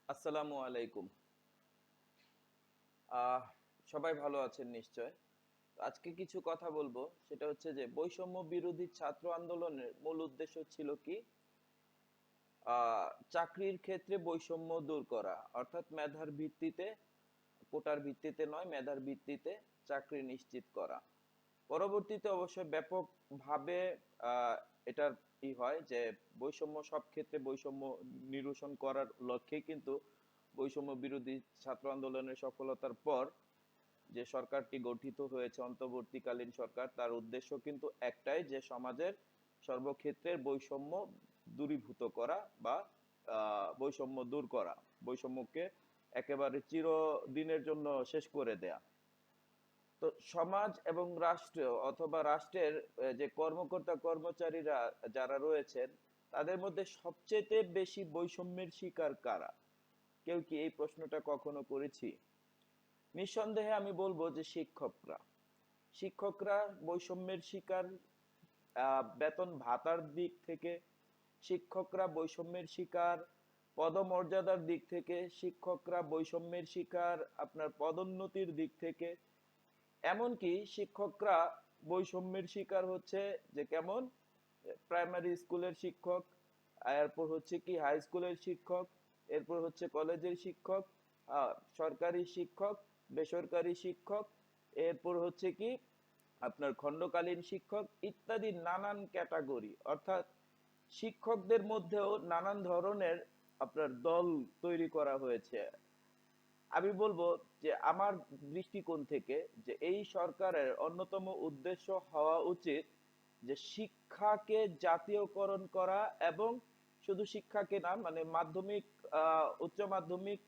আসসালামু আলাইকুম। আহ সবাই ভালো আছেন নিশ্চয়। আজকে কিছু কথা বলবো, সেটা হচ্ছে যে বৈষম্য বিরোধী ছাত্র আন্দোলনের মূল উদ্দেশ্য ছিল কি? চাকরির ক্ষেত্রে বৈষম্য দূর করা, অর্থাৎ মেধার ভিত্তিতে, কোটার ভিত্তিতে নয়, মেধার ভিত্তিতে চাকরি নিশ্চিত করা। পরবর্তীতে অবশ্য ব্যাপকভাবে এটার হয় যে বৈষম্য, সব ক্ষেত্রে বৈষম্য নিরসন করার লক্ষ্যে কিন্তু বৈষম্য বিরোধী ছাত্র আন্দোলনের সফলতার পর যে সরকারটি গঠিত হয়েছে, অন্তর্বর্তীকালীন সরকার, তার উদ্দেশ্য কিন্তু একটাই, যে সমাজের সর্বক্ষেত্রের বৈষম্য দূরীভূত করা বা বৈষম্য দূর করা, বৈষম্যকে একেবারে চিরদিনের জন্য শেষ করে দেয়া। তো সমাজ এবং রাষ্ট্র অথবা রাষ্ট্রের যে কর্মকর্তা কর্মচারীরা যারা রয়েছেন, তাদের মধ্যে সবচেয়ে বেশি বৈষম্যের শিকার কারা? কেউ কি এই প্রশ্নটা কখনো করেছি? নিঃসন্দেহে আমি বলবো যে শিক্ষকরা। শিক্ষকরা বৈষম্যের শিকার। বেতন ভাতার দিক থেকে শিক্ষকরা বৈষম্যের শিকার, পদমর্যাদার দিক থেকে শিক্ষকরা বৈষম্যের শিকার, আপনার পদোন্নতির দিক থেকে। এমনকি শিক্ষকরা বৈষম্যের শিকার হচ্ছে যে কেমন? প্রাইমারি স্কুলের শিক্ষক, এরপর হচ্ছে কি হাই স্কুলের শিক্ষক, এরপর হচ্ছে কলেজের শিক্ষক, সরকারি শিক্ষক, বেসরকারি শিক্ষক, এরপর হচ্ছে কি আপনার খণ্ডকালীন শিক্ষক, ইত্যাদি নানান ক্যাটাগরি। অর্থাৎ শিক্ষকদের মধ্যেও নানান ধরনের আপনার দল তৈরি করা হয়েছে। আমি বলবো যে আমার দৃষ্টিকোণ থেকে যে এই সরকারের অন্যতম উদ্দেশ্য হওয়া উচিত যে শিক্ষাকে জাতীয়করণ করা, এবং শুধু শিক্ষাকে না, মানে মাধ্যমিক, উচ্চ মাধ্যমিক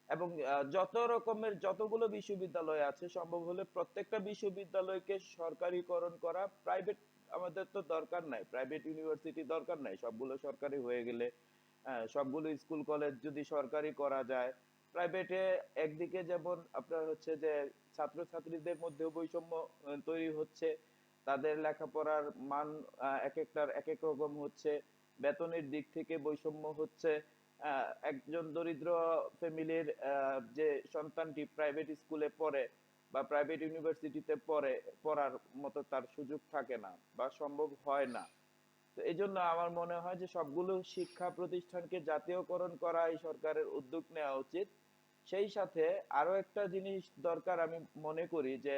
এবং যত রকমের যতগুলো বিশ্ববিদ্যালয় আছে, সম্ভব হলে প্রত্যেকটা বিশ্ববিদ্যালয়কে সরকারিকরণ করা। প্রাইভেট আমাদের তো দরকার নাই, প্রাইভেট ইউনিভার্সিটি দরকার নাই, সবগুলো সরকারি হয়ে গেলে, সবগুলো স্কুল কলেজ যদি সরকারি করা যায়। প্রাইভেটে একদিকে যেমন আপনার হচ্ছে যে ছাত্রছাত্রীদের মধ্যেও বৈষম্য তৈরি হচ্ছে, তাদের লেখাপড়ার মান এক একটার এক এক রকম হচ্ছে, বেতনের দিক থেকে বৈষম্য হচ্ছে। একজন দরিদ্র ফ্যামিলির যে সন্তানটি প্রাইভেট স্কুলে পড়ে বা প্রাইভেট ইউনিভার্সিটিতে পড়ে, পড়ার মতো তার সুযোগ থাকে না বা সম্ভব হয় না। তো এই জন্য আমার মনে হয় যে সবগুলো শিক্ষা প্রতিষ্ঠানকে জাতীয়করণ করা এই সরকারের উদ্যোগ নেওয়া উচিত। সেই সাথে আরো একটা জিনিস দরকার আমি মনে করি, যে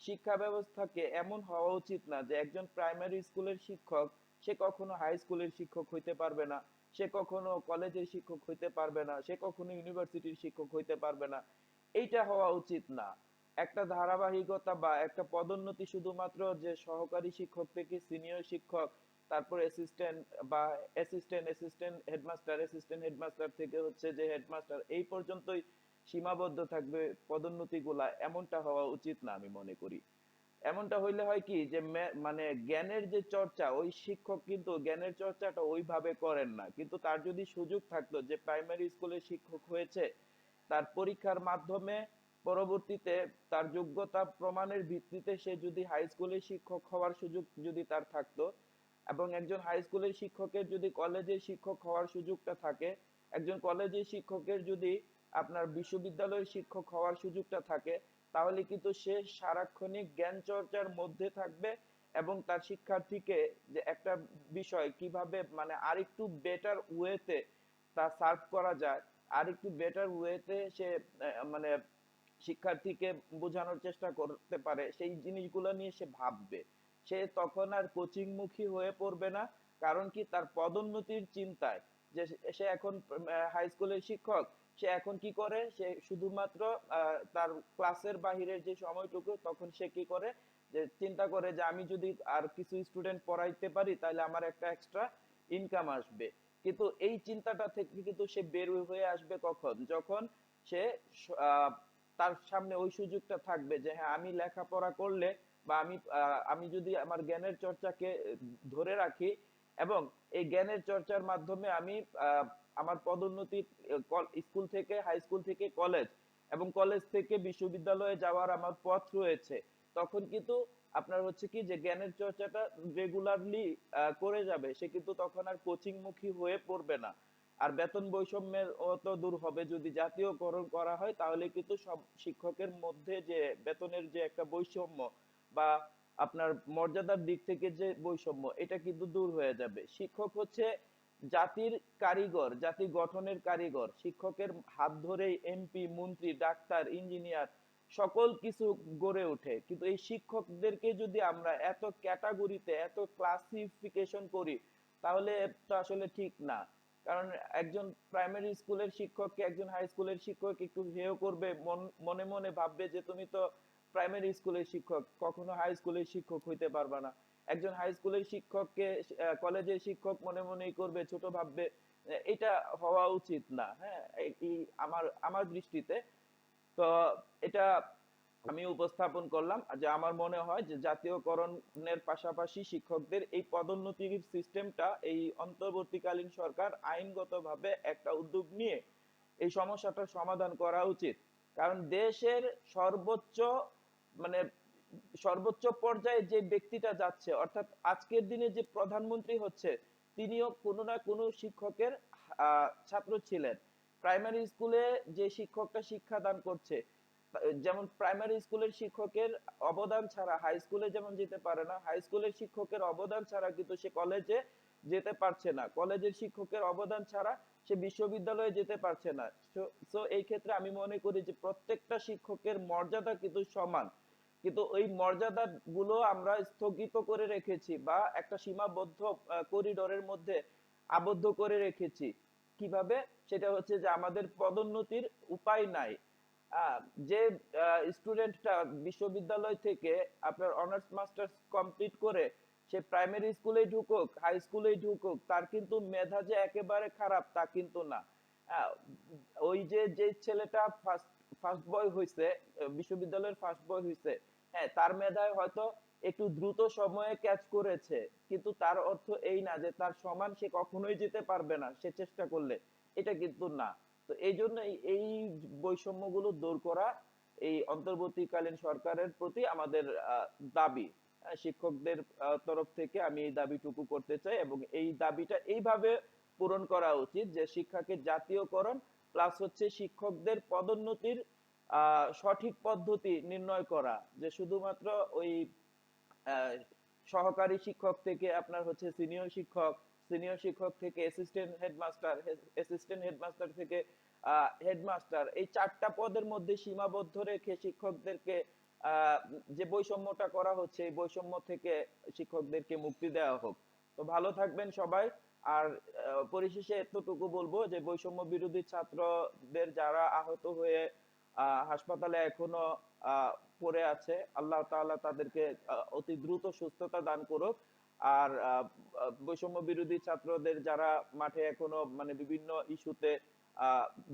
শিক্ষা ব্যবস্থাকে এমন হওয়া উচিত না যে একজন প্রাইমারি স্কুলের শিক্ষক সে কখনো হাই স্কুলের শিক্ষক হইতে পারবে না, সে কখনো কলেজের শিক্ষক হইতে পারবে না, সে কখনো ইউনিভার্সিটির শিক্ষক হইতে পারবে না। এইটা হওয়া উচিত না। একটা ধারাবাহিকতা বা একটা পদোন্নতি শুধুমাত্র যে সহকারী শিক্ষক থেকে সিনিয়র শিক্ষক, তারপর অ্যাসিস্ট্যান্ট বা অ্যাসিস্ট্যান্ট হেডমাস্টার, অ্যাসিস্ট্যান্ট হেডমাস্টার থেকে হচ্ছে যে হেডমাস্টার, এই পর্যন্তই সীমাবদ্ধ থাকবে পদোন্নতিগুলা, এমনটা হওয়া উচিত না আমি মনে করি। এমনটা হইলে হয় কি যে মানে জ্ঞানের যে চর্চা, ওই শিক্ষক কিন্তু জ্ঞানের চর্চাটা ওইভাবে করেন না। কিন্তু তার যদি সুযোগ থাকতো যে প্রাইমারি স্কুলের শিক্ষক হয়েছে, তার পরীক্ষার মাধ্যমে পরবর্তীতে তার যোগ্যতা প্রমাণের ভিত্তিতে সে যদি হাই স্কুলের শিক্ষক হওয়ার সুযোগ যদি তার থাকতো, এবং একজন হাই স্কুলের শিক্ষকের যদি কলেজের শিক্ষক হওয়ার সুযোগটা থাকে, একজন কলেজের শিক্ষকের যদি আপনার বিশ্ববিদ্যালয়ের শিক্ষক হওয়ার সুযোগটা থাকে, তাহলে কিন্তু সে সারাক্ষণিক জ্ঞান চর্চার মধ্যে থাকবে, এবং তার শিক্ষার্থীকে যে একটা বিষয় কিভাবে মানে আরেকটু বেটার ওয়েতে তা সার্ভ করা যায়, আরেকটু বেটার ওয়েতে সে মানে শিক্ষার্থীকে বোঝানোর চেষ্টা করতে পারে, সেই জিনিসগুলো নিয়ে সে ভাববে। সে তখন আর কোচিং মুখী হয়ে পড়বে না। কারণ কি, তার পদোন্নতির চিন্তায়, যে সে এখন হাই স্কুলের শিক্ষক, সে এখন কি করে, সে শুধুমাত্র তার ক্লাসের বাহিরের যে সময়টুকু, তখন সে কি করে, যে চিন্তা করে যে আমি যদি আর কিছু স্টুডেন্ট পড়াইতে পারি তাহলে আমার একটা এক্সট্রা ইনকাম আসবে। কিন্তু এই চিন্তাটা থেকে কিন্তু সে বের হয়ে আসবে কখন, যখন সে আহ, তার সামনে ওই সুযোগটা থাকবে যে হ্যাঁ, আমি লেখাপড়া করলে বা আমি যদি আমার জ্ঞানের চর্চাকে ধরে রাখি, এবং এই জ্ঞানের চর্চার মাধ্যমে আমি আমার পদোন্নতি, স্কুল থেকে হাই স্কুল থেকে কলেজ এবং কলেজ থেকে বিশ্ববিদ্যালয়ে যাওয়ার আমার পথ রয়েছে, তখন কিন্তু আপনার হচ্ছে কি যে জ্ঞানের চর্চাটা রেগুলারলি করে যাবে, সে কিন্তু তখন আর কোচিং মুখী হয়ে পড়বে না। আর বেতন বৈষম্যের তো দূর হবে যদি জাতীয়করণ করা হয়, তাহলে কিন্তু সব শিক্ষকের মধ্যে যে বেতনের যে একটা বৈষম্য বা আপনার মর্যাদার দিক থেকে যে বৈষম্য, এটা কিন্তু দূর হয়ে যাবে। শিক্ষক হচ্ছে জাতির কারিগর, জাতি গঠনের কারিগর। শিক্ষকের হাত ধরেই এমপি, মন্ত্রী, ডাক্তার, ইঞ্জিনিয়ার সকল কিছু গড়ে ওঠে। কিন্তু এই শিক্ষকদেরকে যদি আমরা এত ক্যাটাগরিতে, এত ক্লাসিফিকেশন করি, তাহলে তো আসলে ঠিক না। কারণ একজন প্রাইমারি স্কুলের শিক্ষককে একজন হাই স্কুলের শিক্ষক একটু হেয় করবে, মনে মনে ভাববে যে তুমি তো প্রাইমারি স্কুলের শিক্ষক, কখনো হাই স্কুলের শিক্ষক হইতে পারবা না। একজন হাই স্কুলের শিক্ষককে কলেজের শিক্ষক মনে মনেই করবে, ছোট ভাববে। এটা হওয়া উচিত না। হ্যাঁ, এই আমার আমার দৃষ্টিতে। তো এটা আমি উপস্থাপন করলাম যে আমার মনে হয় যে জাতীয়করণের পাশাপাশি শিক্ষকদের এই পদোন্নতির সিস্টেমটা এই অন্তর্বর্তীকালীন সরকার আইনগতভাবে একটা উদ্যোগ নিয়ে এই সমস্যাটার সমাধান করা উচিত। কারণ দেশের সর্বোচ্চ মানে সর্বোচ্চ পর্যায়ে যে ব্যক্তিটা যাচ্ছে, অর্থাৎ আজকের দিনে যে প্রধানমন্ত্রী হচ্ছে, তিনিও কোনো না কোনো শিক্ষকের ছাত্র ছিলেন। প্রাইমারি স্কুলে যে শিক্ষকটা শিক্ষাদান করছে, যেমন প্রাইমারি স্কুলের শিক্ষকের অবদান ছাড়া হাই স্কুলে যেমন যেতে পারে না, হাই স্কুলের শিক্ষকের অবদান ছাড়া কিন্তু সে কলেজে যেতে পারছে না, কলেজের শিক্ষকের অবদান ছাড়া সে বিশ্ববিদ্যালয়ে যেতে পারছে না। সো এই ক্ষেত্রে আমি মনে করি যে প্রত্যেকটা শিক্ষকের মর্যাদা কিন্তু সমান, কিন্তু ওই মর্যাদা গুলো আমরা স্থগিত করে রেখেছি বা একটা সীমাবদ্ধ করিডোরের মধ্যে আবদ্ধ করে রেখেছি। কিভাবে? সেটা হচ্ছে যে আমাদের পদোন্নতির উপায় নাই। যে স্টুডেন্টটা বিশ্ববিদ্যালয় থেকে আপনার অনার্স মাস্টার্স কমপ্লিট করে সে প্রাইমারি স্কুলে ঢুকুক, হাই স্কুলে ঢুকুক, তার কিন্তু মেধা যে একেবারে খারাপ তা কিন্তু না। আহ, ওই যে ছেলেটা ফার্স্ট ফার্স্ট বয় হইছে, বিশ্ববিদ্যালয়ের ফার্স্ট বয় হইছে, হ্যাঁ তার মেধায় হয়তো একটু দ্রুত সময়ে ক্যাচ করেছে, কিন্তু তার অর্থ এই না যে তার সমান সে কখনোই যেতে পারবে না সে চেষ্টা করলে, এটা কিন্তু না। তো এই জন্য এই বৈষম্যগুলো দূর করা এই অন্তর্বর্তীকালীন সরকারের প্রতি আমাদের দাবি। শিক্ষকদের তরফ থেকে আমি এই দাবিটুকু করতে চাই, এবং এই দাবিটা এইভাবে পূরণ করা উচিত যে শিক্ষাকে জাতীয়করণ প্লাস হচ্ছে শিক্ষকদের পদোন্নতির সঠিক পদ্ধতি নির্ণয় করা, যে শুধুমাত্র ওই সহকারী শিক্ষক থেকে আপনার হচ্ছে সিনিয়র শিক্ষক, সিনিয়র শিক্ষক থেকে অ্যাসিস্ট্যান্ট হেডমাস্টার, অ্যাসিস্ট্যান্ট হেডমাস্টার থেকে হেডমাস্টার, এই চারটা পদের মধ্যে সীমাবদ্ধ রেখে শিক্ষকদেরকে যে বৈষম্যটা করা হচ্ছে এই বৈষম্য থেকে শিক্ষকদেরকে মুক্তি দেওয়া হোক। তো ভালো থাকবেন সবাই। আর পরিশেষে এতটুকু বলবো যে বৈষম্য বিরোধী ছাত্রদের যারা আহত হয়ে হাসপাতালে এখনো পড়ে আছে, আল্লাহ তাআলা তাদেরকে অতি দ্রুত সুস্থতা দান করুক। আর বৈষম্য বিরোধী ছাত্রদের যারা মাঠে এখনো মানে বিভিন্ন ইস্যুতে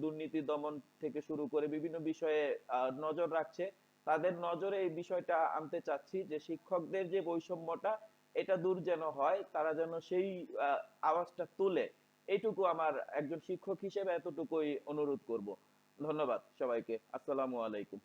দুর্নীতি দমন থেকে শুরু করে বিভিন্ন বিষয়ে নজর রাখছে, তাদের নজরে এই বিষয়টা আনতে চাচ্ছি যে শিক্ষকদের যে বৈষম্যটা এটা দূর যেন হয়, তারা যেন সেই আওয়াজটা তুলে। এইটুকু আমার একজন শিক্ষক হিসেবে এতটুকুই অনুরোধ করব। ধন্যবাদ সবাইকে। আসসালামু আলাইকুম।